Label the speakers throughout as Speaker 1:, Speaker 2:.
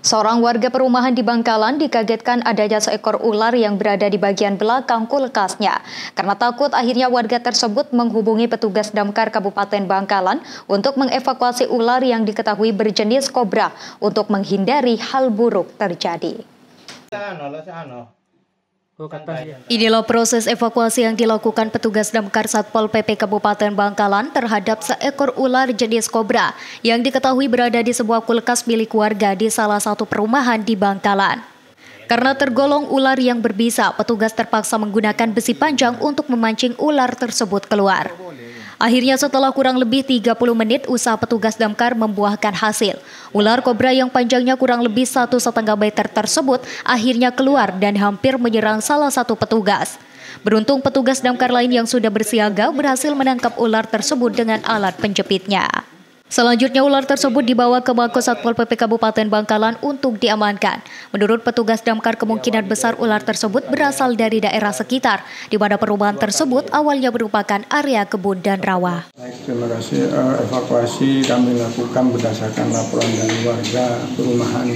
Speaker 1: Seorang warga perumahan di Bangkalan dikagetkan adanya seekor ular yang berada di bagian belakang kulkasnya. Karena takut, akhirnya warga tersebut menghubungi petugas Damkar Kabupaten Bangkalan untuk mengevakuasi ular yang diketahui berjenis kobra untuk menghindari hal buruk terjadi. Inilah proses evakuasi yang dilakukan petugas Damkar Satpol PP Kabupaten Bangkalan terhadap seekor ular jenis kobra yang diketahui berada di sebuah kulkas milik warga di salah satu perumahan di Bangkalan. Karena tergolong ular yang berbisa, petugas terpaksa menggunakan besi panjang untuk memancing ular tersebut keluar. Akhirnya setelah kurang lebih 30 menit usaha petugas damkar membuahkan hasil. Ular kobra yang panjangnya kurang lebih 1,5 meter tersebut akhirnya keluar dan hampir menyerang salah satu petugas. Beruntung petugas damkar lain yang sudah bersiaga berhasil menangkap ular tersebut dengan alat penjepitnya. Selanjutnya ular tersebut dibawa ke Mako Satpol PP Kabupaten Bangkalan untuk diamankan. Menurut petugas damkar, kemungkinan besar ular tersebut berasal dari daerah sekitar, di mana perumahan tersebut awalnya merupakan area kebun dan rawa.
Speaker 2: Baik, terima kasih. Evakuasi kami lakukan berdasarkan laporan dari warga perumahan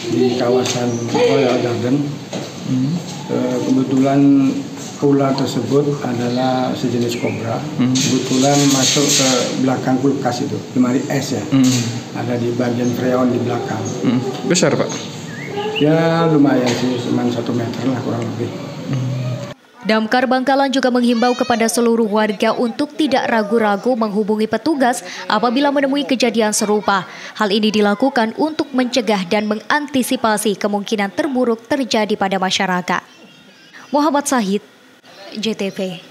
Speaker 2: di kawasan Royal Garden. Kebetulan ular tersebut adalah sejenis kobra. Kebetulan masuk ke belakang kulkas itu, lemari es ya. Ada di bagian freon di belakang.
Speaker 3: Besar, Pak?
Speaker 2: Ya lumayan sih, cuma 1 meter lah kurang lebih.
Speaker 1: Damkar Bangkalan juga menghimbau kepada seluruh warga untuk tidak ragu-ragu menghubungi petugas apabila menemui kejadian serupa. Hal ini dilakukan untuk mencegah dan mengantisipasi kemungkinan terburuk terjadi pada masyarakat. Muhammad Sahid, JTV.